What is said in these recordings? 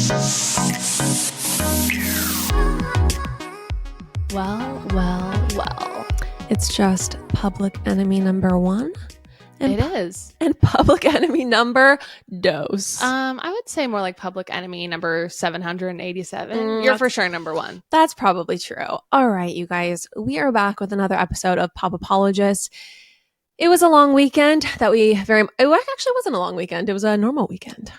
Well. It's just public enemy number one. It is. And public enemy number dos. I would say more like public enemy number 787. You're for sure number one. That's probably true. All right, you guys. We are back with another episode of Pop Apologists. It was a long weekend that it actually wasn't a long weekend. It was a normal weekend.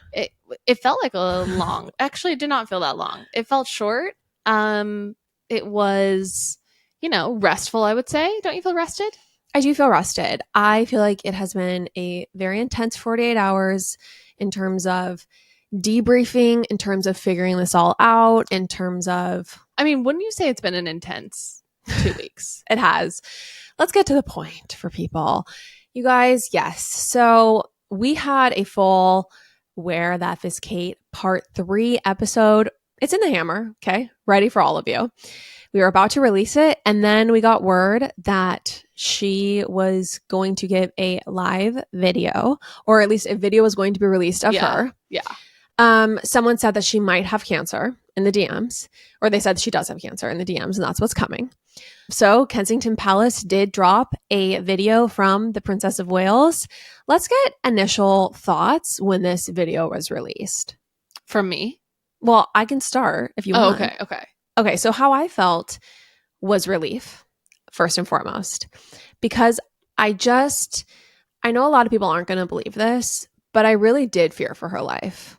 It felt like a long, actually it did not feel that long. It felt short. It was, restful, I would say. Don't you feel rested? I do feel rested. I feel like it has been a very intense 48 hours in terms of debriefing, in terms of figuring this all out, in terms of... I mean, wouldn't you say it's been an intense 2 weeks? It has. Let's get to the point for people. You guys, yes. So we had a full Where That Is Kate Part 3 episode. It's in the hammer, okay? Ready for all of you. We were about to release it, and then we got word that she was going to give a live video, or at least a video was going to be released of her. Yeah. Someone said that she might have cancer in the DMs, or they said she does have cancer in the DMs, and that's what's coming. So Kensington Palace did drop a video from the Princess of Wales. Let's get initial thoughts when this video was released. From me? Well, I can start if you want. Okay, so how I felt was relief, first and foremost, because I know a lot of people aren't going to believe this, but I really did fear for her life.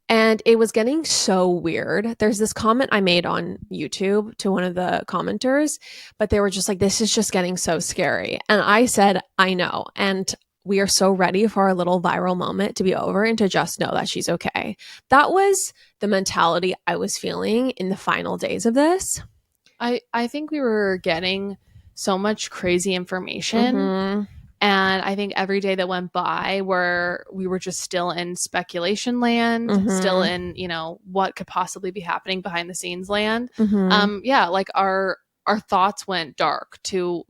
And it was getting so weird. There's this comment I made on YouTube to one of the commenters, but they were just like, this is just getting so scary. And I said, I know. And we are so ready for our little viral moment to be over and to just know that she's okay. That was the mentality I was feeling in the final days of this. I think we were getting so much crazy information. Mm-hmm. And I think every day that went by where we were just still in speculation land, still in, what could possibly be happening behind the scenes land. Like our thoughts went dark to,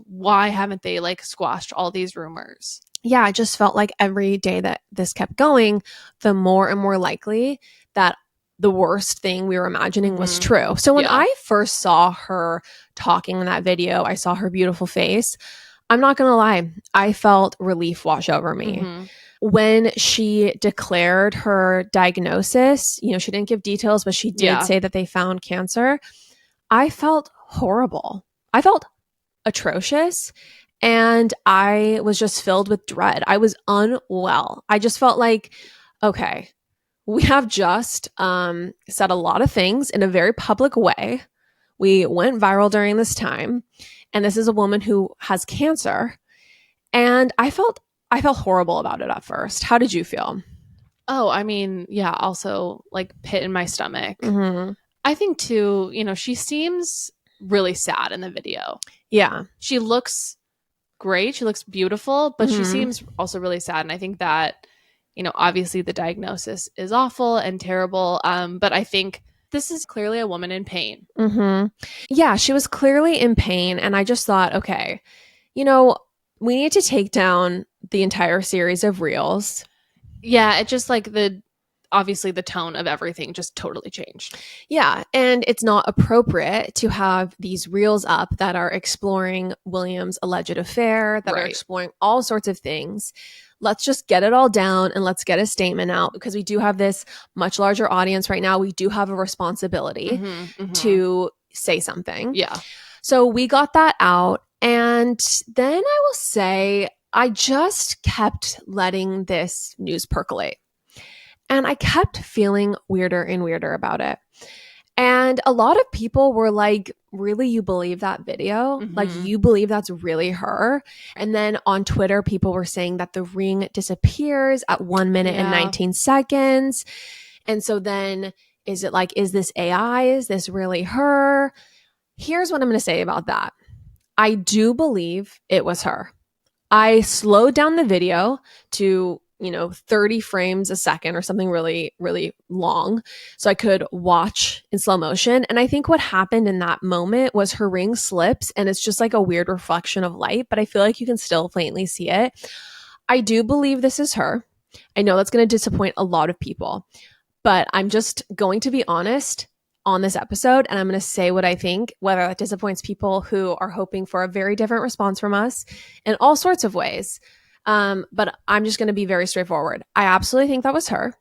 why haven't they squashed all these rumors? Yeah, I just felt like every day that this kept going, the more and more likely that the worst thing we were imagining was true. So when I first saw her talking in that video, I saw her beautiful face. I'm not going to lie. I felt relief wash over me. When she declared her diagnosis, she didn't give details, but she did say that they found cancer. I felt horrible. I felt atrocious. And I was just filled with dread. I was unwell. I just felt like, okay, we have just said a lot of things in a very public way. We went viral during this time. And this is a woman who has cancer. And I felt horrible about it at first. How did you feel? Oh, I mean, yeah, also pit in my stomach. I think too, she seems really sad in the video. Yeah. She looks great. She looks beautiful, but she seems also really sad. And I think that, obviously the diagnosis is awful and terrible. But I think this is clearly a woman in pain. Yeah, she was clearly in pain. And I just thought, okay, we need to take down the entire series of reels. Yeah, it just obviously the tone of everything just totally changed. Yeah, and it's not appropriate to have these reels up that are exploring William's alleged affair, that are exploring all sorts of things. Let's just get it all down and let's get a statement out, because we do have this much larger audience right now. We do have a responsibility to say something. Yeah. So we got that out. And then I will say I just kept letting this news percolate. And I kept feeling weirder and weirder about it. And a lot of people were like, really, you believe that video? Like, you believe that's really her? And then on Twitter, people were saying that the ring disappears at 1 minute and 19 seconds. And so then is it is this AI? Is this really her? Here's what I'm going to say about that. I do believe it was her. I slowed down the video to 30 frames a second or something really, really long, so I could watch in slow motion. And I think what happened in that moment was her ring slips and it's just like a weird reflection of light, but I feel like you can still plainly see it. I do believe this is her. I know that's going to disappoint a lot of people, But I'm just going to be honest on this episode, and I'm going to say what I think, whether that disappoints people who are hoping for a very different response from us in all sorts of ways. But I'm just going to be very straightforward. I absolutely think that was her.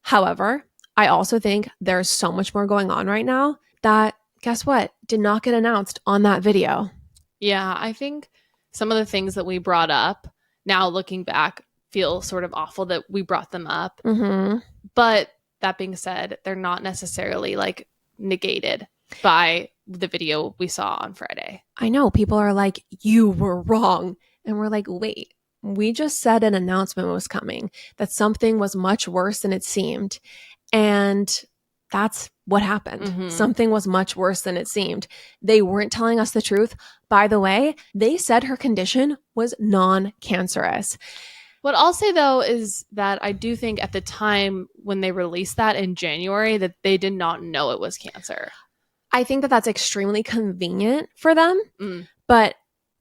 However, I also think there's so much more going on right now that, guess what, did not get announced on that video. Yeah, I think some of the things that we brought up, now looking back, feel sort of awful that we brought them up. Mm-hmm. But that being said, they're not necessarily like negated by the video we saw on Friday. I know people are like, you were wrong. And we're like, wait, we just said an announcement was coming, that something was much worse than it seemed. And that's what happened. Mm-hmm. Something was much worse than it seemed. They weren't telling us the truth. By the way, they said her condition was non-cancerous. What I'll say, though, is that I do think at the time when they released that in January that they did not know it was cancer. I think that that's extremely convenient for them. But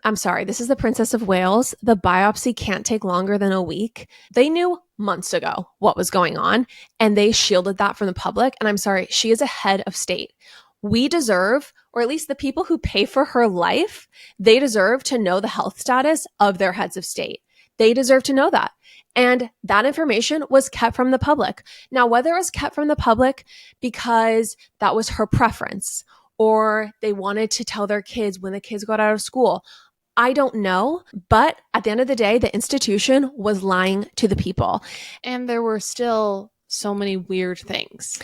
I'm sorry, this is the Princess of Wales. The biopsy can't take longer than a week. They knew months ago what was going on, and they shielded that from the public. And I'm sorry, she is a head of state. We deserve, or at least the people who pay for her life, they deserve to know the health status of their heads of state. They deserve to know that. And that information was kept from the public. Now, whether it was kept from the public because that was her preference or they wanted to tell their kids when the kids got out of school, I don't know. But at the end of the day, the institution was lying to the people. And there were still so many weird things.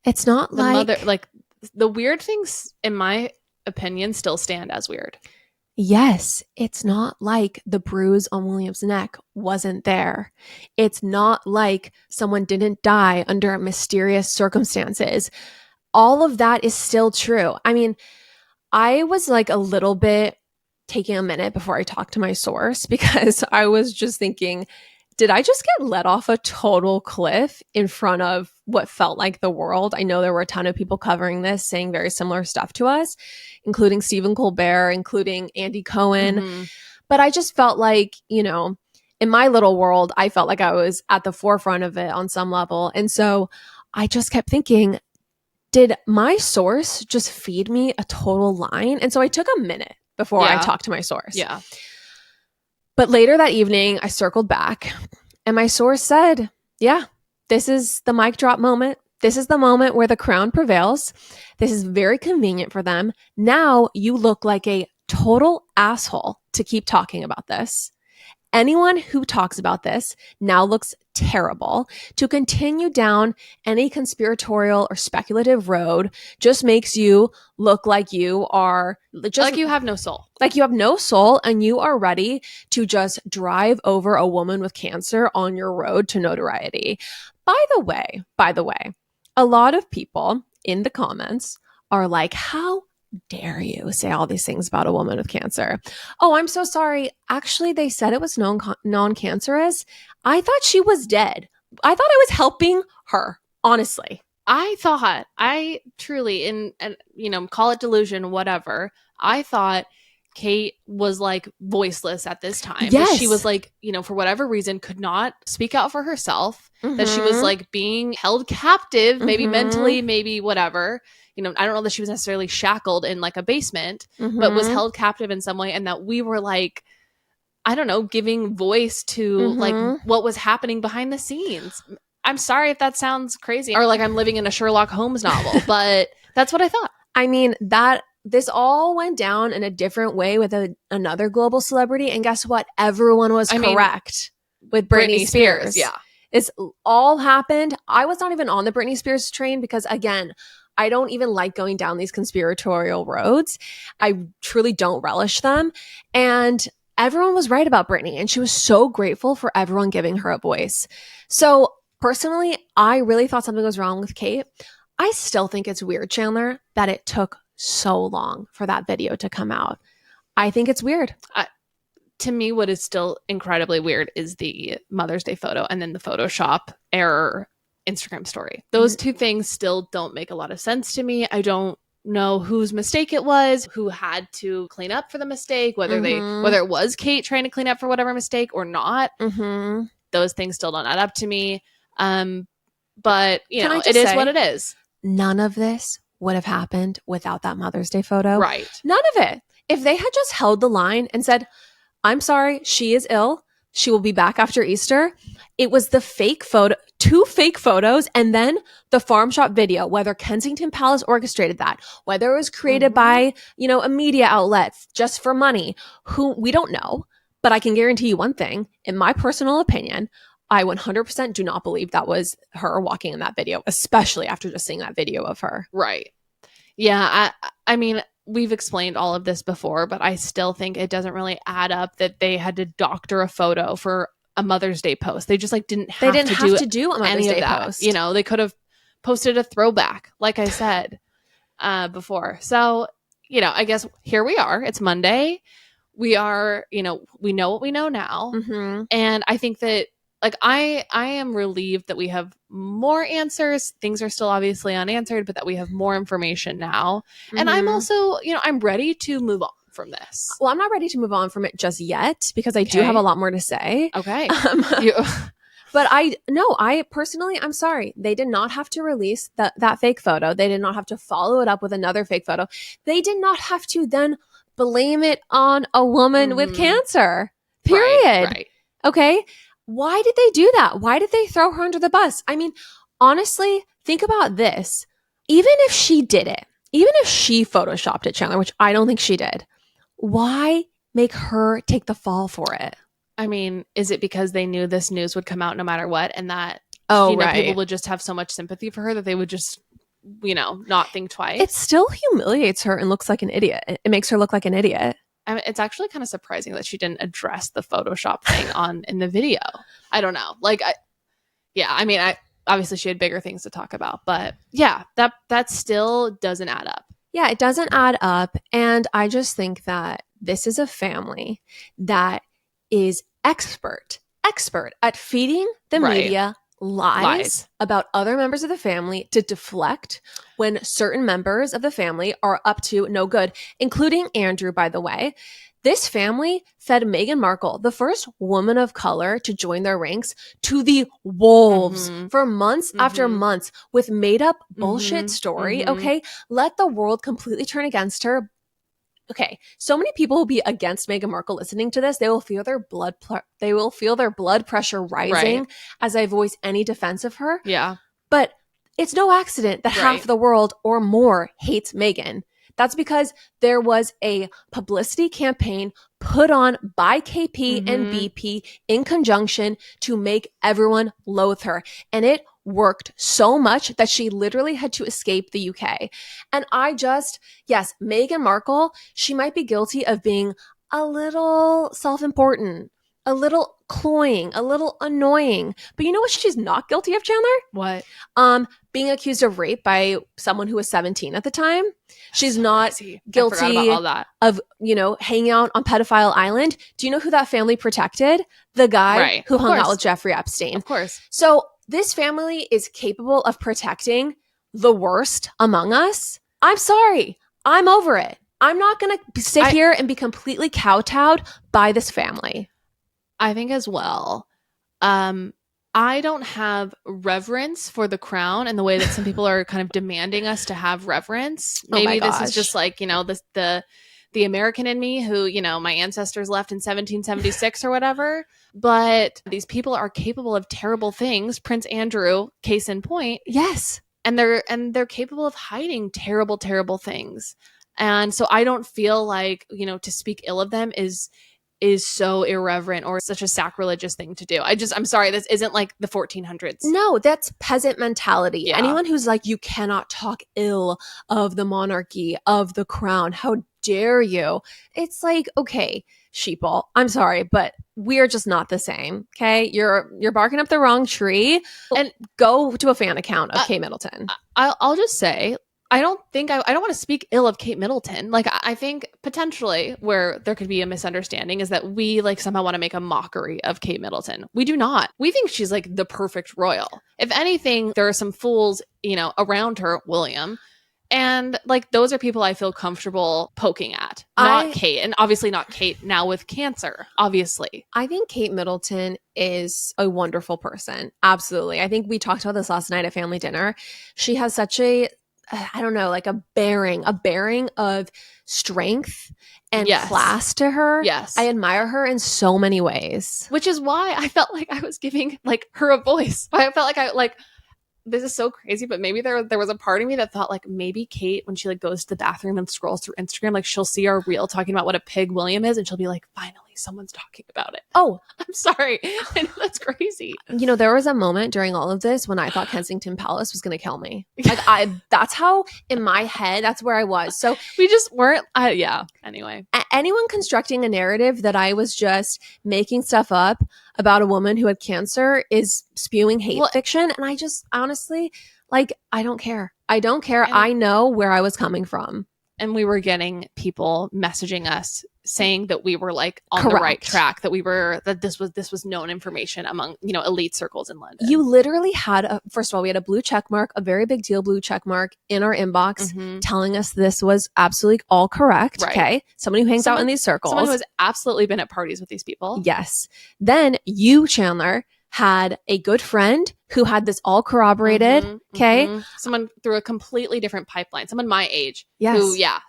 It's not the weird things, in my opinion, still stand as weird. Yes, it's not like the bruise on William's neck wasn't there. It's not like someone didn't die under mysterious circumstances. All of that is still true. I mean, I was like a little bit taking a minute before I talked to my source because I was just thinking, did I just get let off a total cliff in front of what felt like the world? I know there were a ton of people covering this, saying very similar stuff to us, including Stephen Colbert, including Andy Cohen. Mm-hmm. But I just felt like, you know, in my little world, I felt like I was at the forefront of it on some level. And so I just kept thinking, did my source just feed me a total line? And so I took a minute before I talked to my source. Yeah. But later that evening, I circled back and my source said, yeah, this is the mic drop moment. This is the moment where the crown prevails. This is very convenient for them. Now you look like a total asshole to keep talking about this. Anyone who talks about this now looks terrible. To continue down any conspiratorial or speculative road just makes you look like you are just like you have no soul. Like you have no soul and you are ready to just drive over a woman with cancer on your road to notoriety. By the way, a lot of people in the comments are like, how dare you say all these things about a woman with cancer? Oh, I'm so sorry. Actually, they said it was non-cancerous. I thought she was dead. I thought I was helping her, honestly. I truly, and you know, call it delusion, whatever. I thought Kate was like voiceless at this time. Yes. That she was like, you know, for whatever reason, could not speak out for herself. Mm-hmm. That she was like being held captive, maybe mentally, maybe whatever. You know, I don't know that she was necessarily shackled in like a basement, but was held captive in some way. And that we were like, I don't know, giving voice to like what was happening behind the scenes. I'm sorry if that sounds crazy or like I'm living in a Sherlock Holmes novel, but that's what I thought. I mean, this all went down in a different way with another global celebrity. And guess what? Everyone was correct with Britney Spears. Yeah. It's all happened. I was not even on the Britney Spears train because, again, I don't even like going down these conspiratorial roads. I truly don't relish them. And everyone was right about Britney. And she was so grateful for everyone giving her a voice. So personally, I really thought something was wrong with Kate. I still think it's weird, Chanler, that it took so long for that video to come out. I think it's weird. To me, what is still incredibly weird is the Mother's Day photo and then the Photoshop error Instagram story. Those two things still don't make a lot of sense to me. I don't know whose mistake it was, who had to clean up for the mistake, whether it was Kate trying to clean up for whatever mistake or not. Those things still don't add up to me. But, it is what it is. None of this would have happened without that Mother's Day photo. Right. None of it. If they had just held the line and said, I'm sorry, she is ill. She will be back after Easter. It was the fake photo, 2 fake photos, and then the farm shop video, whether Kensington Palace orchestrated that, whether it was created by, a media outlet just for money, who we don't know. But I can guarantee you one thing, in my personal opinion, I 100% do not believe that was her walking in that video, especially after just seeing that video of her. Right. Yeah. I mean, we've explained all of this before, but I still think it doesn't really add up that they had to doctor a photo for a Mother's Day post. They just didn't have to do a Mother's Day post. They could have posted a throwback, like I said before. So, I guess here we are. It's Monday. We are, we know what we know now. Mm-hmm. And I think that I am relieved that we have more answers. Things are still obviously unanswered, but that we have more information now. Mm-hmm. And I'm also, I'm ready to move on from this. Well, I'm not ready to move on from it just yet because I do have a lot more to say. Okay. But I personally, I'm sorry. They did not have to release that fake photo. They did not have to follow it up with another fake photo. They did not have to then blame it on a woman with cancer. Period. Right. Okay. Why did they do that? Why did they throw her under the bus? I mean, honestly, think about this. Even if she did it, even if she photoshopped it, Chanler, which I don't think she did, why make her take the fall for it? I mean, is it because they knew this news would come out no matter what, and that people would just have so much sympathy for her that they would just, not think twice? It still humiliates her and looks like an idiot. It makes her look like an idiot. I mean, it's actually kind of surprising that she didn't address the Photoshop thing in the video. I don't know. Obviously she had bigger things to talk about, but yeah, that still doesn't add up. Yeah, it doesn't add up. And I just think that this is a family that is expert at feeding the media lies about other members of the family to deflect when certain members of the family are up to no good, including Andrew, by the way. This family fed Meghan Markle, the first woman of color to join their ranks, to the wolves for months after months with made up bullshit story. Okay. Let the world completely turn against her. Okay, so many people will be against Meghan Markle listening to this. They will feel their blood pressure rising as I voice any defense of her. Yeah. But it's no accident that half the world or more hates Meghan. That's because there was a publicity campaign put on by KP and BP in conjunction to make everyone loathe her. And it worked so much that she literally had to escape the UK. And yes, Meghan Markle, she might be guilty of being a little self-important, a little cloying, a little annoying. But you know what she's not guilty of, Chanler? What? Being accused of rape by someone who was 17 at the time. She's not guilty of, hanging out on Pedophile Island. Do you know who that family protected? The guy who hung out with Jeffrey Epstein. Of course. So this family is capable of protecting the worst among us. I'm sorry. I'm over it. I'm not going to sit here and be completely kowtowed by this family. I think as well. I don't have reverence for the crown and the way that some people are kind of demanding us to have reverence. Maybe this is just the American in me who, my ancestors left in 1776 or whatever. But these people are capable of terrible things. Prince Andrew, case in point. Yes. And they're capable of hiding terrible, terrible things. And so I don't feel like, to speak ill of them is so irreverent or such a sacrilegious thing to do. I'm sorry, this isn't like the 1400s. No, that's peasant mentality. Yeah. Anyone who's like, you cannot talk ill of the monarchy, of the crown. How dare you? It's like, okay, sheeple, I'm sorry, but we're just not the same. Okay. You're barking up the wrong tree, and go to a fan account of Kate Middleton. I'll just say, I don't want to speak ill of Kate Middleton. I think potentially where there could be a misunderstanding is that we somehow want to make a mockery of Kate Middleton. We do not. We think she's the perfect royal. If anything, there are some fools, around her, William, And like those are people I feel comfortable poking at, not Kate. And obviously not Kate now with cancer, obviously. I think Kate Middleton is a wonderful person. Absolutely. I think we talked about this last night at family dinner. She has such a, I don't know, like a bearing of strength and class to her. Yes. I admire her in so many ways. Which is why I felt like I was giving like her a voice. I felt like this is so crazy, but maybe there was a part of me that thought like maybe Kate, when she like goes to the bathroom and scrolls through Instagram, like she'll see our reel talking about what a pig William is and she'll be like, finally someone's talking about it. Oh, I'm sorry. I know that's crazy. You know, there was a moment during all of this when I thought Kensington Palace was going to kill me. Like that's how in my head, that's where I was. So we just weren't, anyway. Anyone constructing a narrative that I was just making stuff up about a woman who had cancer is spewing hate fiction. And I just honestly, like, I don't care. I don't care. I know where I was coming from. And we were getting people messaging us saying that we were like on the right track, that this was known information among, you know, elite circles in London. You literally had first of all, we had a blue check mark, a very big deal blue check mark in our inbox telling us this was absolutely all correct. Right. Okay. Somebody who hangs out in these circles. Someone who has absolutely been at parties with these people. Yes. Then you, Chanler, had a good friend who had this all corroborated. Okay. Someone through a completely different pipeline, someone my age. Yes.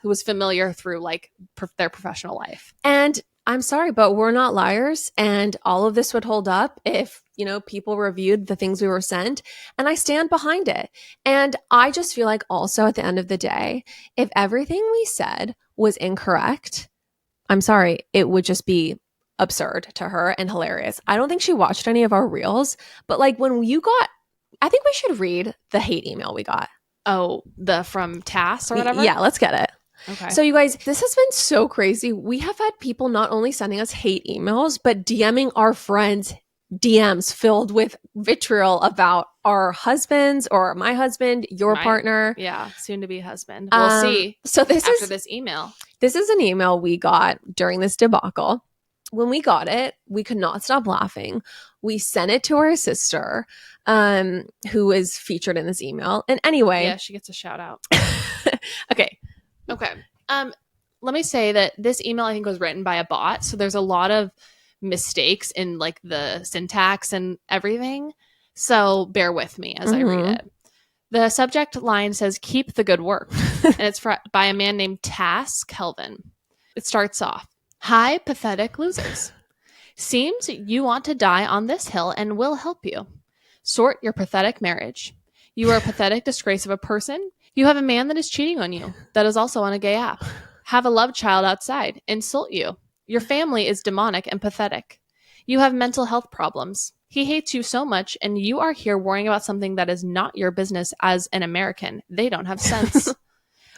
Who was familiar through like their professional life. And I'm sorry, but we're not liars. And all of this would hold up if, you know, people reviewed the things we were sent. And I stand behind it. And I just feel like also at the end of the day, if everything we said was incorrect, I'm sorry, it would just be absurd to her and hilarious. I don't think she watched any of our reels, but like when you got, I think we should read the hate email we got. Oh, from Tass or whatever? Yeah, let's get it. Okay. So you guys, this has been so crazy. We have had people not only sending us hate emails, but DMing our friends DMs filled with vitriol about our husbands or my husband, your partner. Yeah, soon to be husband. We'll see. So after this email. This is an email we got during this debacle. When we got it, we could not stop laughing. We sent it to our sister, who is featured in this email. And anyway. Yeah, she gets a shout out. Okay. Let me say that this email, I think, was written by a bot. So there's a lot of mistakes in like the syntax and everything. So bear with me as I read it. The subject line says, "Keep the good work." And it's by a man named Tass Kelvin. It starts off, "Hi, pathetic losers. Seems you want to die on this hill and we'll help you. Sort your pathetic marriage. You are a pathetic disgrace of a person. You have a man that is cheating on you, that is also on a gay app. Have a love child outside, insult you. Your family is demonic and pathetic. You have mental health problems. He hates you so much, and you are here worrying about something that is not your business as an American. They don't have sense.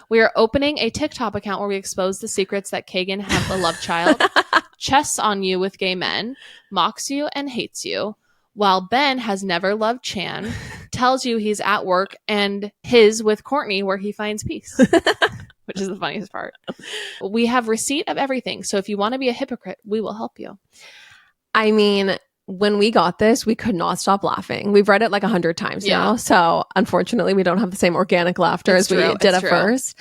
We are opening a TikTok account where we expose the secrets that Kagan have a love child, chests on you with gay men, mocks you and hates you, while Ben has never loved Chan, tells you he's at work and his with Courtney where he finds peace." Which is the funniest part. "We have receipt of everything. So if you want to be a hypocrite, we will help you." I mean, when we got this, we could not stop laughing. We've read it like 100 times now. So unfortunately, we don't have the same organic laughter as we did at first.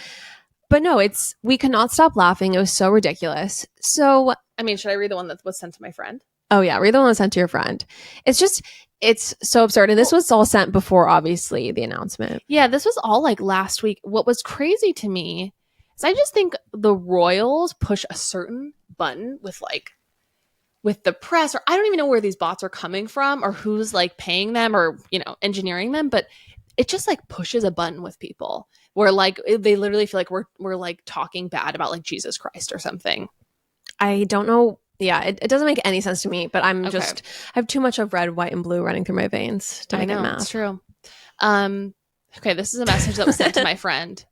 But no, we could not stop laughing. It was so ridiculous. So, I mean, should I read the one that was sent to my friend? Oh yeah, read the one sent to your friend. It's so absurd. And this was all sent before, obviously, the announcement. Yeah, this was all like last week. What was crazy to me is I just think the royals push a certain button with the press, or I don't even know where these bots are coming from or who's like paying them or, you know, engineering them, but it just like pushes a button with people where like they literally feel like we're like talking bad about like Jesus Christ or something. I don't know. Yeah, it doesn't make any sense to me, but I have too much of red, white, and blue running through my veins to make it math. It's true. Okay, this is a message that was sent to my friend.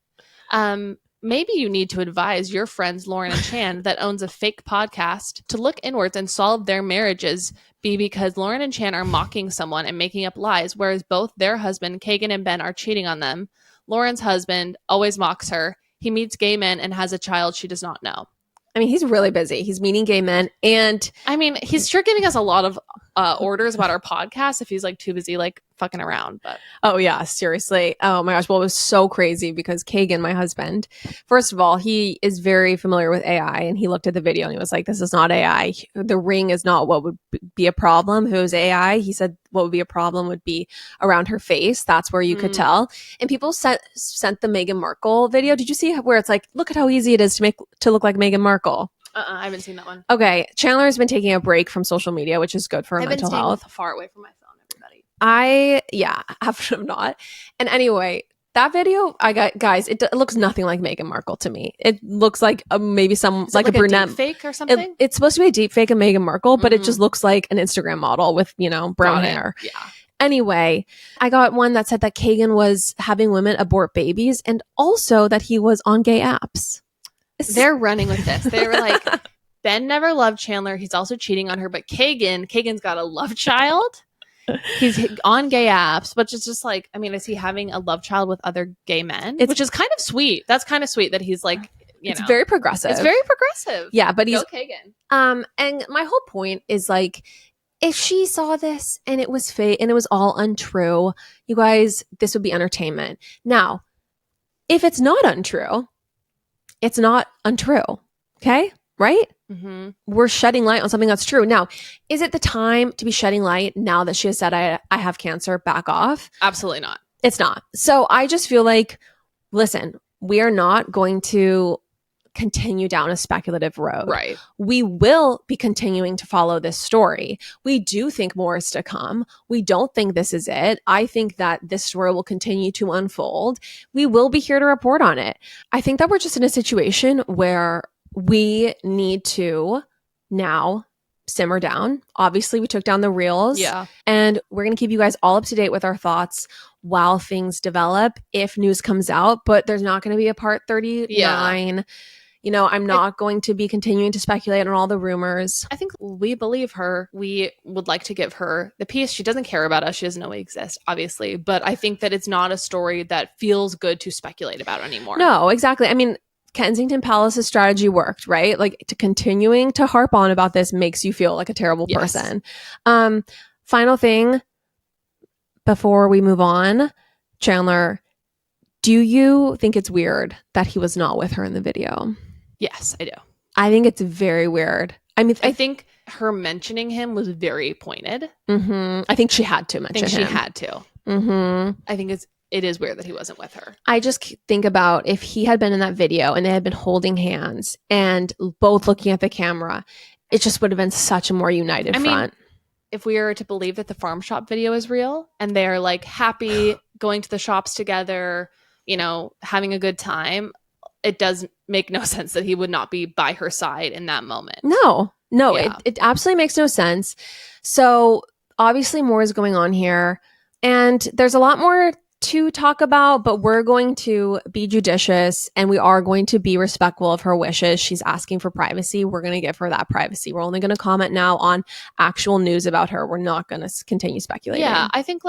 Maybe you need to advise your friends Lauren and Chan that owns a fake podcast to look inwards and solve their marriages because Lauren and Chan are mocking someone and making up lies, whereas both their husband, Kagan and Ben, are cheating on them. Lauren's husband always mocks her. He meets gay men and has a child she does not know. I mean, he's really busy. He's meeting gay men. And I mean, he's sure giving us a lot of orders about our podcast if he's like too busy like fucking around. But oh yeah, seriously. Oh my gosh. Well, it was so crazy because Kagan, my husband, first of all, he is very familiar with AI, and he looked at the video and he was like, this is not AI. The ring is not what would be a problem. If it was AI, he said what would be a problem would be around her face. That's where you could tell. And people sent the Meghan Markle video. Did you see where it's like, look at how easy it is to look like Meghan Markle? I haven't seen that one. Okay. Chanler has been taking a break from social media, which is good for her mental health. Far away from my phone, everybody. I have not. And anyway, that video, I got, guys, it looks nothing like Meghan Markle to me. It looks like maybe some like a brunette fake or something. It's supposed to be a deep fake of Meghan Markle, but it just looks like an Instagram model with, brown hair. Yeah. Anyway, I got one that said that Kagan was having women abort babies and also that he was on gay apps. They're running with this. They were like, Ben never loved Chanler. He's also cheating on her. But Kagan's got a love child. He's on gay apps, but it's just like, I mean, is he having a love child with other gay men? Which is kind of sweet. That's kind of sweet that he's like, it's very progressive. It's very progressive. Yeah, but he's Kagan. And my whole point is like, if she saw this and it was fake and it was all untrue, you guys, this would be entertainment. Now, if it's not untrue, it's not untrue. Okay? Right? Mm-hmm. We're shedding light on something that's true. Now, is it the time to be shedding light now that she has said, I have cancer, back off? Absolutely not. It's not. So I just feel like, listen, we are not going to continue down a speculative road. Right. We will be continuing to follow this story. We do think more is to come. We don't think this is it. I think that this story will continue to unfold. We will be here to report on it. I think that we're just in a situation where we need to now simmer down. Obviously, we took down the reels. Yeah. And we're going to keep you guys all up to date with our thoughts while things develop, if news comes out. But there's not going to be a part 39. Yeah. I'm not going to be continuing to speculate on all the rumors. I think we believe her. We would like to give her the peace. She doesn't care about us. She doesn't know we exist, obviously. But I think that it's not a story that feels good to speculate about anymore. No, exactly. I mean, Kensington Palace's strategy worked, right? Like, continuing to harp on about this makes you feel like a terrible person. Final thing before we move on, Chanler, do you think it's weird that he was not with her in the video? Yes, I do. I think it's very weird. I mean, I think her mentioning him was very pointed. Mm-hmm. I think she had to mention him. She had to. Mm-hmm. I think it is weird that he wasn't with her. I just think about if he had been in that video and they had been holding hands and both looking at the camera, it just would have been such a more united front. If we are to believe that the farm shop video is real and they're like happy going to the shops together, having a good time, it does make no sense that he would not be by her side in that moment. No, Yeah. it absolutely makes no sense. So obviously more is going on here and there's a lot more to talk about, but we're going to be judicious and we are going to be respectful of her wishes. She's asking for privacy. We're going to give her that privacy. We're only going to comment now on actual news about her. We're not going to continue speculating. Yeah, I think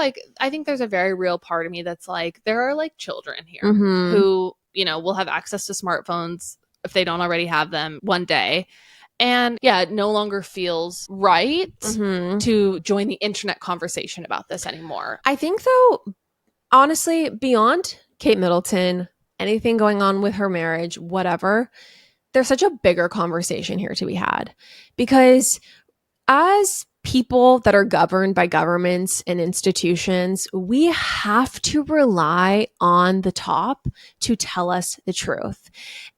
there's a very real part of me that's like, there are like children here who, will have access to smartphones if they don't already have them one day. And yeah, it no longer feels right to join the internet conversation about this anymore. I think though, honestly, beyond Kate Middleton, anything going on with her marriage, whatever, there's such a bigger conversation here to be had. Because as people that are governed by governments and institutions, we have to rely on the top to tell us the truth.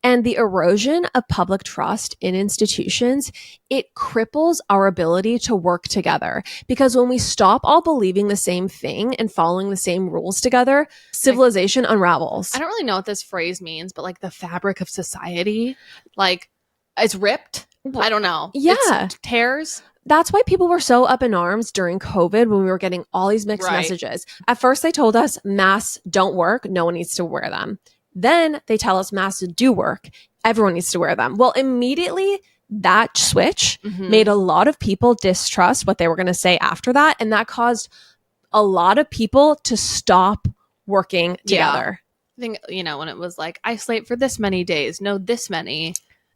And the erosion of public trust in institutions, it cripples our ability to work together. Because when we stop all believing the same thing and following the same rules together, civilization unravels. I don't really know what this phrase means, but like the fabric of society, like it's ripped. I don't know. Yeah. It tears. That's why people were so up in arms during COVID when we were getting all these mixed messages. At first, they told us masks don't work. No one needs to wear them. Then they tell us masks do work. Everyone needs to wear them. Well, immediately that switch made a lot of people distrust what they were going to say after that. And that caused a lot of people to stop working together. I think, when it was like, isolate for this many days, no, this many.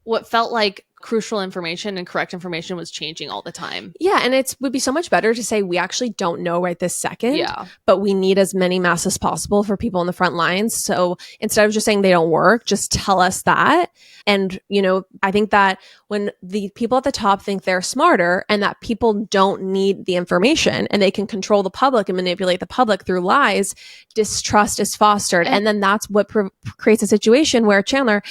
what felt like crucial information and correct information was changing all the time. Yeah, and it would be so much better to say we actually don't know right this second, Yeah. but we need as many masks as possible for people in the front lines. So instead of just saying they don't work, just tell us that. And, I think that when the people at the top think they're smarter and that people don't need the information and they can control the public and manipulate the public through lies, distrust is fostered. And then that's what creates a situation where, Chanler,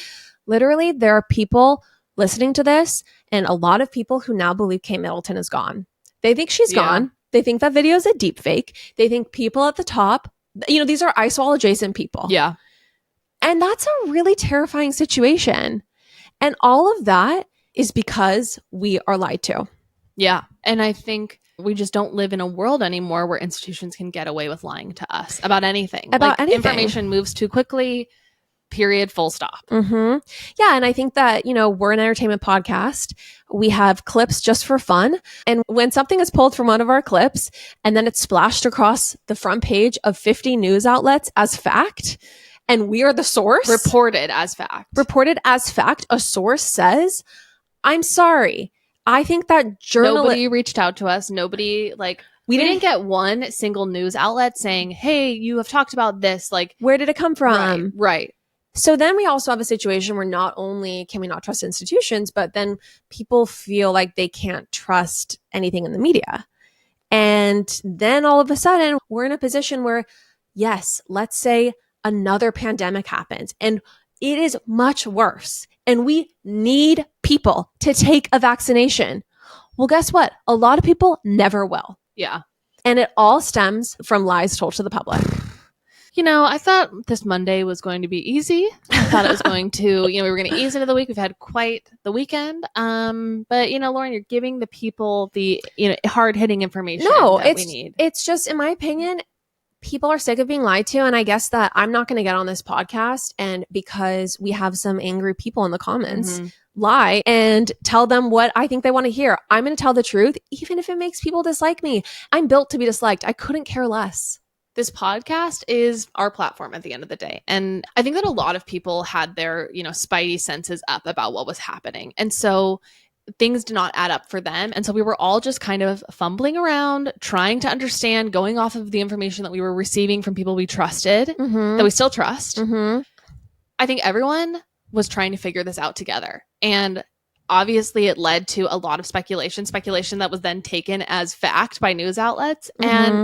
literally there are people listening to this, and a lot of people who now believe Kate Middleton is gone. They think she's gone. They think that video is a deep fake. They think people at the top, these are ISOL adjacent people. Yeah. And that's a really terrifying situation. And all of that is because we are lied to. Yeah. And I think we just don't live in a world anymore where institutions can get away with lying to us about anything. Information moves too quickly. Period, full stop. Mm-hmm. Yeah. And I think that, we're an entertainment podcast. We have clips just for fun. And when something is pulled from one of our clips and then it's splashed across the front page of 50 news outlets as fact, and we are the source. Reported as fact. A source says, I'm sorry. I think that nobody reached out to us. Nobody, we didn't get one single news outlet saying, hey, you have talked about this. Where did it come from? Right. So then we also have a situation where not only can we not trust institutions, but then people feel like they can't trust anything in the media. And then all of a sudden we're in a position where, yes, let's say another pandemic happens and it is much worse and we need people to take a vaccination. Well, guess what? A lot of people never will. Yeah. And it all stems from lies told to the public. I thought this Monday was going to be easy. I thought it was going to, we were going to ease into the week. We've had quite the weekend. But, Lauren, you're giving the people the, hard-hitting information that we need. It's just, in my opinion, people are sick of being lied to. And I guess that I'm not going to get on this podcast and because we have some angry people in the comments lie and tell them what I think they want to hear. I'm going to tell the truth, even if it makes people dislike me. I'm built to be disliked. I couldn't care less. This podcast is our platform at the end of the day. And I think that a lot of people had their, spidey senses up about what was happening. And so things did not add up for them. And so we were all just kind of fumbling around, trying to understand, going off of the information that we were receiving from people we trusted, that we still trust. I think everyone was trying to figure this out together. And obviously it led to a lot of speculation that was then taken as fact by news outlets. And,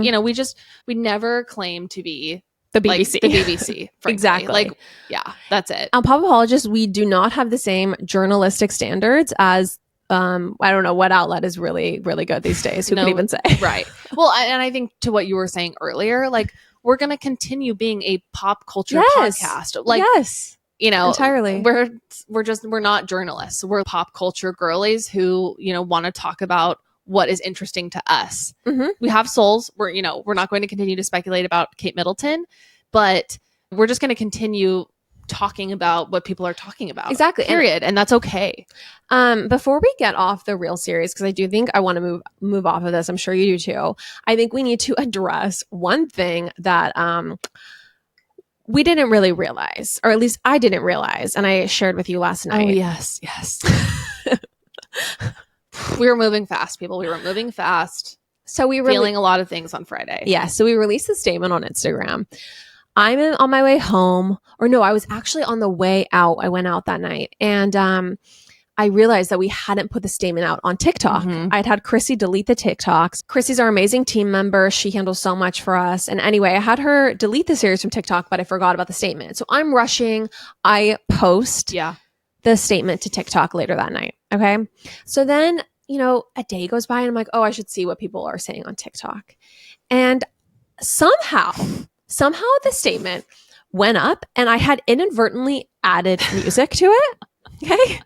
we never claimed to be the BBC. The BBC. Exactly. That's it. Pop apologists, we do not have the same journalistic standards as, I don't know what outlet is really, really good these days. Who could even say? Right. Well, and I think to what you were saying earlier, we're going to continue being a pop culture podcast. Yes. Entirely. We're not journalists. We're pop culture girlies who, want to talk about what is interesting to us. We have souls. We're not going to continue to speculate about Kate Middleton, but we're just going to continue talking about what people are talking about. Exactly. Period. And that's okay. Before we get off the real series, because I do think I want to move off of this. I'm sure you do too. I think we need to address one thing that, we didn't really realize, or at least I didn't realize, and I shared with you last night. Oh, yes. We were moving fast, people. We were moving fast. So we were feeling a lot of things on Friday. Yeah. So we released a statement on Instagram. I'm on my way home, or no, I was actually on the way out. I went out that night, and I realized that we hadn't put the statement out on TikTok. I'd had Chrissy delete the TikToks. Chrissy's our amazing team member. She handles so much for us. And anyway, I had her delete the series from TikTok, but I forgot about the statement. So I'm rushing. I post the statement to TikTok later that night. Okay. So then, a day goes by and I'm like, oh, I should see what people are saying on TikTok. And somehow the statement went up and I had inadvertently added music to it. Okay.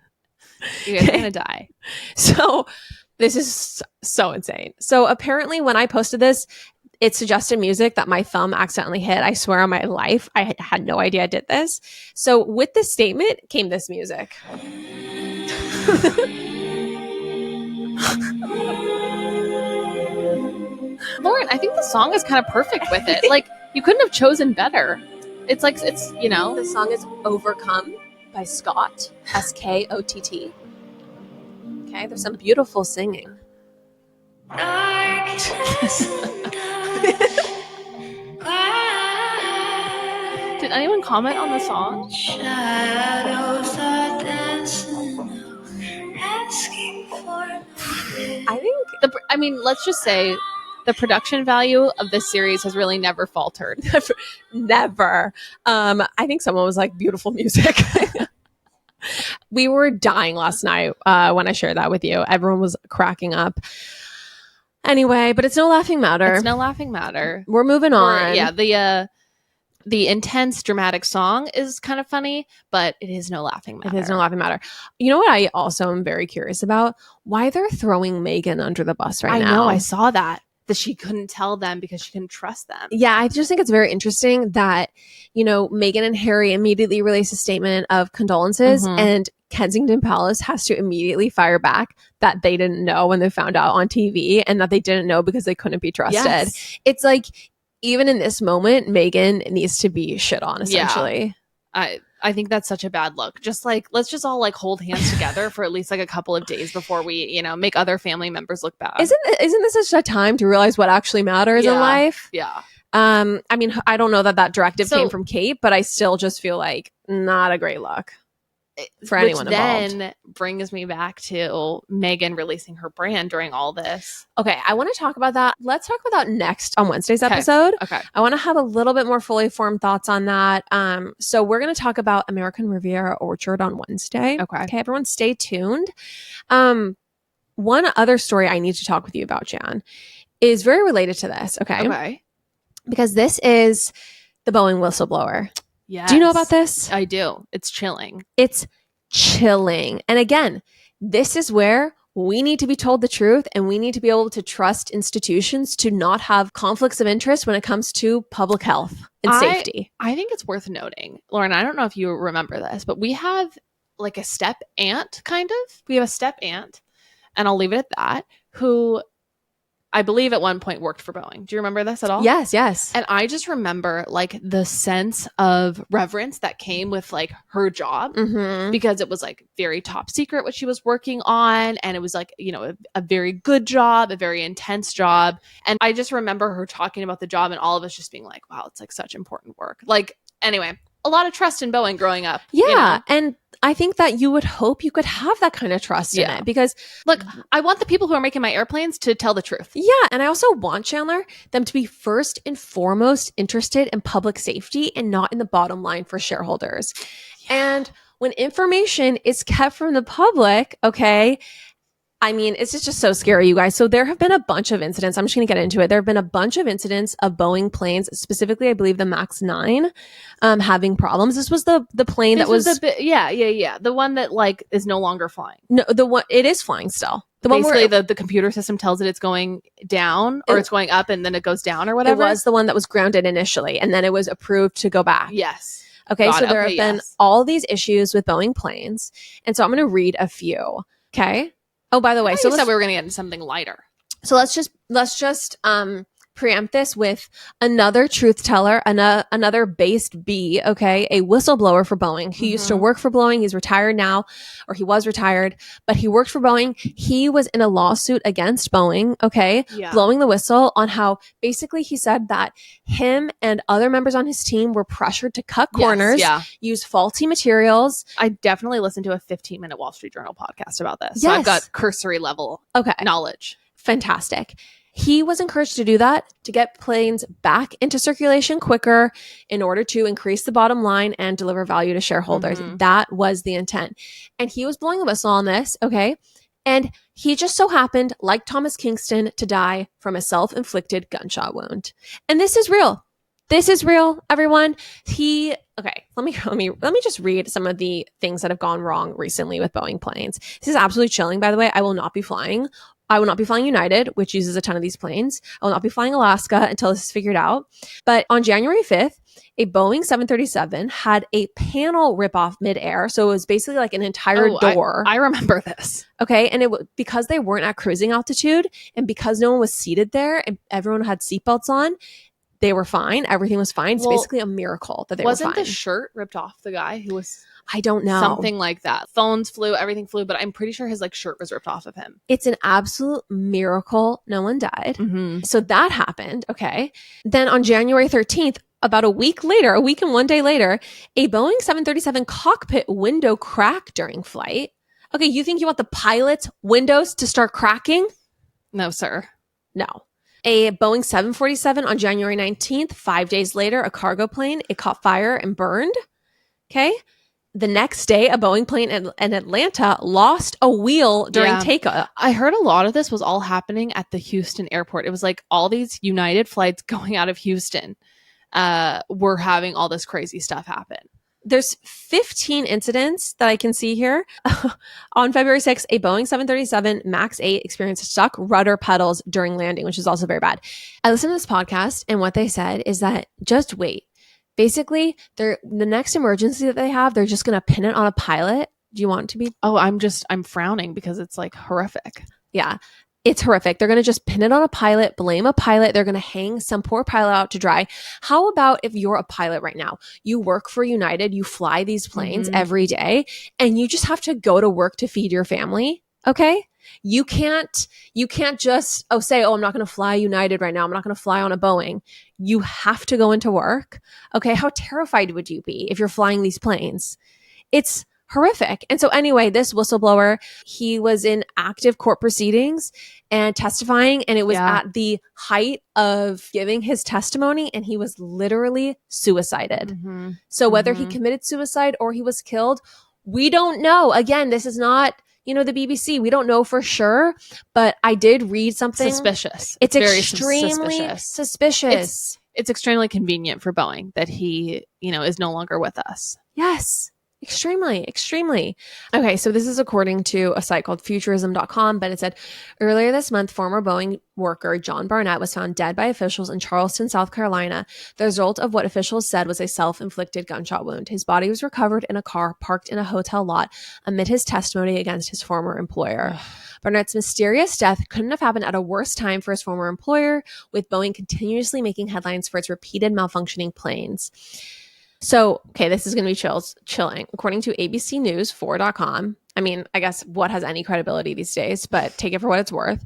You guys are gonna die. So this is so insane. So apparently when I posted this, it suggested music that my thumb accidentally hit. I swear on my life, I had no idea I did this. So with this statement came this music. Lauren, I think the song is kind of perfect with it. You couldn't have chosen better. The song is Overcome by Scott, Skott. Okay, there's some beautiful singing. Did anyone comment on the song? I think let's just say the production value of this series has really never faltered. never. I think someone was like, beautiful music. We were dying last night when I shared that with you. Everyone was cracking up. Anyway, but it's no laughing matter. It's no laughing matter. We're moving on. The intense dramatic song is kind of funny, but it is no laughing matter. It is no laughing matter. You know what I also am very curious about? Why they're throwing Megan under the bus right now. I know, I saw that she couldn't tell them because she couldn't trust them. Yeah, I just think it's very interesting that, Megan and Harry immediately release a statement of condolences, and Kensington Palace has to immediately fire back that they didn't know when they found out on TV, and that they didn't know because they couldn't be trusted. Yes. It's like, even in this moment, Megan needs to be shit on, essentially. Yeah. I think that's such a bad look. Just like, let's just all like hold hands together for at least like a couple of days before we, make other family members look bad. Isn't this such a time to realize what actually matters in life? Yeah. I don't know that directive came from Kate, but I still just feel like not a great look for anyone involved. Then brings me back to Megan releasing her brand during all this. Okay, I want to talk about that. Let's talk about that next on Wednesday's episode. Okay. I want to have a little bit more fully formed thoughts on that. So we're going to talk about American Riviera Orchard on Wednesday. Okay, everyone stay tuned. One other story I need to talk with you about, Jan, is very related to this. Okay. Because this is the Boeing whistleblower. Yes. Do you know about this? I do. It's chilling. It's chilling. And again, this is where we need to be told the truth, and we need to be able to trust institutions to not have conflicts of interest when it comes to public health and safety. I think it's worth noting, Lauren, I don't know if you remember this, but we have like a step aunt, kind of. We have a step aunt, and I'll leave it at that, who I believe at one point worked for Boeing. Do you remember this at all? Yes. And I just remember like the sense of reverence that came with like her job, because it was like very top secret what she was working on. And it was like, a very good job, a very intense job. And I just remember her talking about the job and all of us just being like, wow, it's like such important work. Like, anyway, a lot of trust in Boeing growing up. Yeah. And I think that you would hope you could have that kind of trust in it, because look, I want the people who are making my airplanes to tell the truth. Yeah. And I also want, Chanler, them to be first and foremost interested in public safety and not in the bottom line for shareholders. Yeah. And when information is kept from the public, it's just so scary, you guys. So there have been a bunch of incidents. I'm just going to get into it. There have been a bunch of incidents of Boeing planes, specifically, I believe the MAX 9, having problems. This was the plane that was... The one that like is no longer flying. No, it is flying still. Basically, the computer system tells it it's going down or it's going up and then it goes down or whatever. It was the one that was grounded initially, and then it was approved to go back. Yes. Okay, so there have been all these issues with Boeing planes. And so I'm going to read a few. Okay? Oh, by the way, so we were going to get into something lighter. So let's just preempt this with another truth teller, another based B, okay, a whistleblower for Boeing. He used to work for Boeing. He's retired now, or he was retired, but he worked for Boeing. He was in a lawsuit against Boeing, okay, blowing the whistle on how basically he said that him and other members on his team were pressured to cut corners, use faulty materials. I definitely listened to a 15-minute Wall Street Journal podcast about this. So I've got cursory level knowledge. Fantastic. He was encouraged to do that to get planes back into circulation quicker in order to increase the bottom line and deliver value to shareholders. That was the intent. And he was blowing the whistle on this, okay? And he just so happened, like Thomas Kingston, to die from a self-inflicted gunshot wound. And this is real. This is real, everyone. Let me just read some of the things that have gone wrong recently with Boeing planes. This is absolutely chilling, by the way. I will not be flying United, which uses a ton of these planes. I will not be flying Alaska until this is figured out. But on January 5th, a Boeing 737 had a panel rip off midair. So it was basically like an entire door. I remember this. Okay. And because they weren't at cruising altitude and because no one was seated there and everyone had seatbelts on, they were fine. Everything was fine. It's Well, basically a miracle that they were fine. Wasn't the shirt ripped off the guy who was... I don't know. Something like that. Phones flew, everything flew, but I'm pretty sure his like shirt was ripped off of him. It's an absolute miracle no one died. Mm-hmm. So that happened. Okay. Then on January 13th, about a week and 1 day later, a Boeing 737 cockpit window cracked during flight. Okay, you think you want the pilot's windows to start cracking? No, sir. No. A Boeing 747 on January 19th, 5 days later, a cargo plane, it caught fire and burned. Okay. The next day, a Boeing plane in Atlanta lost a wheel during takeoff. I heard a lot of this was all happening at the Houston airport. It was like all these United flights going out of Houston were having all this crazy stuff happen. There's 15 incidents that I can see here. On February 6th, a Boeing 737 MAX 8 experienced stuck rudder pedals during landing, which is also very bad. I listened to this podcast, and what they said is that just wait. Basically, the next emergency that they have, they're just going to pin it on a pilot. Do you want to be? Oh, I'm frowning because it's like horrific. Yeah, it's horrific. They're going to just pin it on a pilot, blame a pilot. They're going to hang some poor pilot out to dry. How about if you're a pilot right now? You work for United, you fly these planes every day, and you just have to go to work to feed your family. Okay? You can't just say, I'm not going to fly United right now. I'm not going to fly on a Boeing. You have to go into work. Okay. How terrified would you be if you're flying these planes? It's horrific. And so anyway, this whistleblower, he was in active court proceedings and testifying, and it was at the height of giving his testimony, and he was literally suicided. Mm-hmm. So whether he committed suicide or he was killed, we don't know. Again, this is not the BBC. We don't know for sure, but I did read something. Suspicious. It's very extremely suspicious. It's extremely convenient for Boeing that he, is no longer with us. Yes. Extremely, extremely. Okay, so this is according to a site called futurism.com, but it said earlier this month, former Boeing worker John Barnett was found dead by officials in Charleston, South Carolina. The result of what officials said was a self-inflicted gunshot wound. His body was recovered in a car parked in a hotel lot amid his testimony against his former employer. Barnett's mysterious death couldn't have happened at a worse time for his former employer, with Boeing continuously making headlines for its repeated malfunctioning planes. So, okay, this is going to be chilling. According to abcnews4.com, I mean, I guess what has any credibility these days, but take it for what it's worth.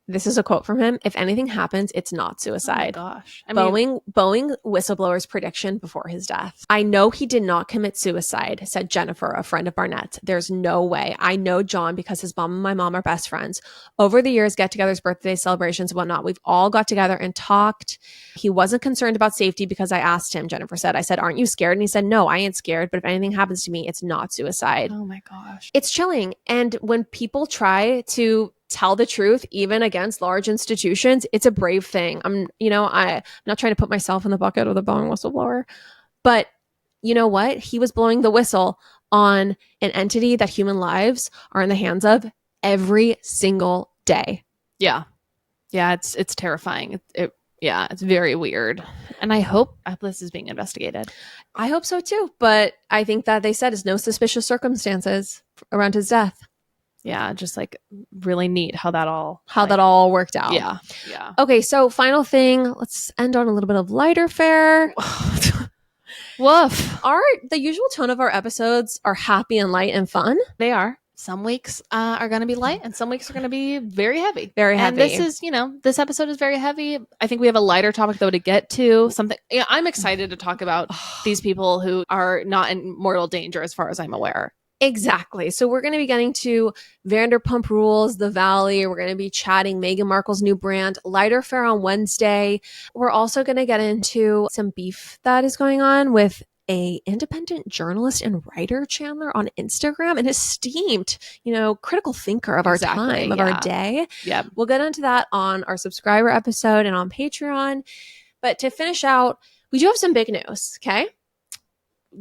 This is a quote from him. If anything happens, it's not suicide. Oh my gosh. Boeing whistleblower's prediction before his death. I know he did not commit suicide, said Jennifer, a friend of Barnett's. There's no way. I know John because his mom and my mom are best friends. Over the years, get-togethers, birthdays, celebrations, whatnot, we've all got together and talked. He wasn't concerned about safety because I asked him, Jennifer said. I said, aren't you scared? And he said, no, I ain't scared. But if anything happens to me, it's not suicide. Oh my gosh. It's chilling. And when people try to tell the truth, even against large institutions, it's a brave thing. I'm not trying to put myself in the bucket of the Boeing whistleblower, but you know what? He was blowing the whistle on an entity that human lives are in the hands of every single day. Yeah. Yeah. It's terrifying. It's very weird. And I hope this is being investigated. I hope so too. But I think that they said is no suspicious circumstances around his death. Yeah, just like really neat how that all worked out. Yeah. Okay, so final thing, let's end on a little bit of lighter fare. Woof. The usual tone of our episodes are happy and light and fun. They are. Some weeks are going to be light and some weeks are going to be very heavy. Very heavy. And this is, this episode is very heavy. I think we have a lighter topic though to get to. Something. Yeah, I'm excited to talk about these people who are not in mortal danger as far as I'm aware. Exactly. So we're going to be getting to Vanderpump Rules, The Valley. We're going to be chatting Meghan Markle's new brand, lighter fare on Wednesday. We're also going to get into some beef that is going on with a independent journalist and writer, Chanler, on Instagram, an esteemed, critical thinker of our time, of our day. Yeah. We'll get into that on our subscriber episode and on Patreon. But to finish out, we do have some big news, okay?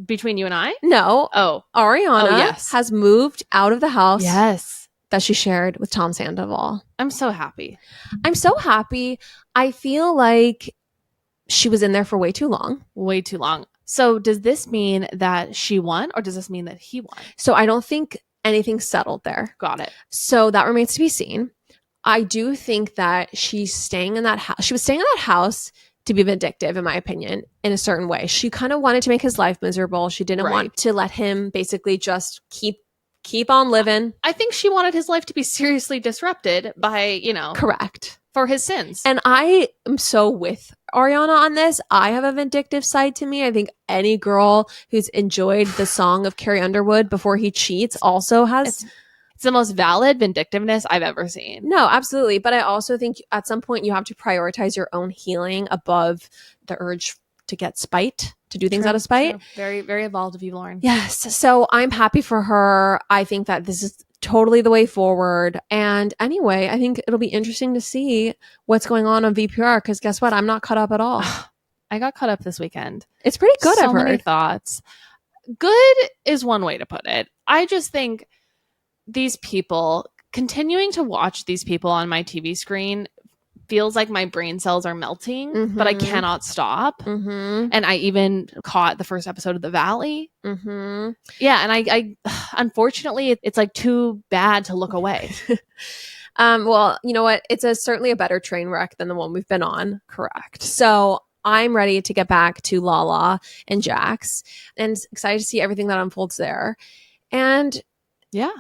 Between you and I? No. Oh. Ariana has moved out of the house. Yes. That she shared with Tom Sandoval. I'm so happy. I'm so happy. I feel like she was in there for way too long. Way too long. So does this mean that she won or does this mean that he won? So I don't think anything's settled there. Got it. So that remains to be seen. I do think that she's staying in that house. She was staying in that house to be vindictive, in my opinion, in a certain way. She kind of wanted to make his life miserable. She didn't want to let him basically just keep on living. I think she wanted his life to be seriously disrupted by, Correct. For his sins. And I am so with Ariana on this. I have a vindictive side to me. I think any girl who's enjoyed the song of Carrie Underwood before he cheats also has... It's the most valid vindictiveness I've ever seen. No, absolutely. But I also think at some point you have to prioritize your own healing above the urge to get spite, to do things out of spite. True. Very, very evolved of you, Lauren. Yes. So I'm happy for her. I think that this is totally the way forward. And anyway, I think it'll be interesting to see what's going on VPR, because guess what? I'm not caught up at all. I got caught up this weekend. It's pretty good, so I've heard. Many thoughts. Good is one way to put it. I just think these people, continuing to watch these people on my TV screen feels like my brain cells are melting, but I cannot stop. And I even caught the first episode of The Valley. Yeah, and I unfortunately, it's like too bad to look away. Well, you know what? It's certainly a better train wreck than the one we've been on. Correct. So I'm ready to get back to Lala and Jax, and excited to see everything that unfolds there. And yeah.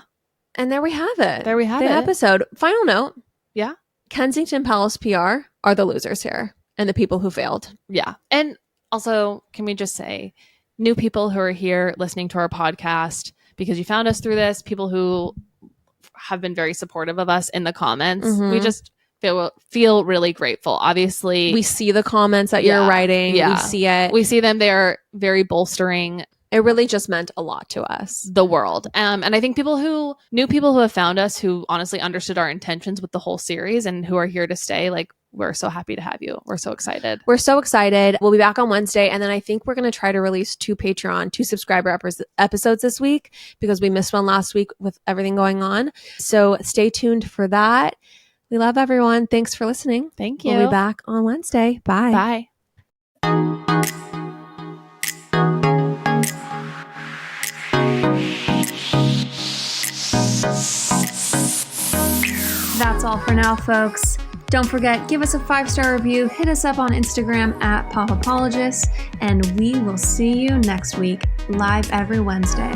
And there we have it. There we have the it. episode. Final note. Yeah. Kensington Palace PR are the losers here and the people who failed. Yeah. And also, can we just say, new people who are here listening to our podcast because you found us through this, people who have been very supportive of us in the comments. We just feel really grateful. Obviously, we see the comments that you're writing. Yeah. We see it. We see them. They're very bolstering. It really just meant a lot to us. The world. And I think new people who have found us, who honestly understood our intentions with the whole series and who are here to stay, like, we're so happy to have you. We're so excited. We're so excited. We'll be back on Wednesday. And then I think we're going to try to release 2 subscriber episodes this week, because we missed one last week with everything going on. So stay tuned for that. We love everyone. Thanks for listening. Thank you. We'll be back on Wednesday. Bye. Bye. That's all for now, folks. Don't forget, give us a 5-star review, hit us up on Instagram at Popapologists, and we will see you next week, live every Wednesday.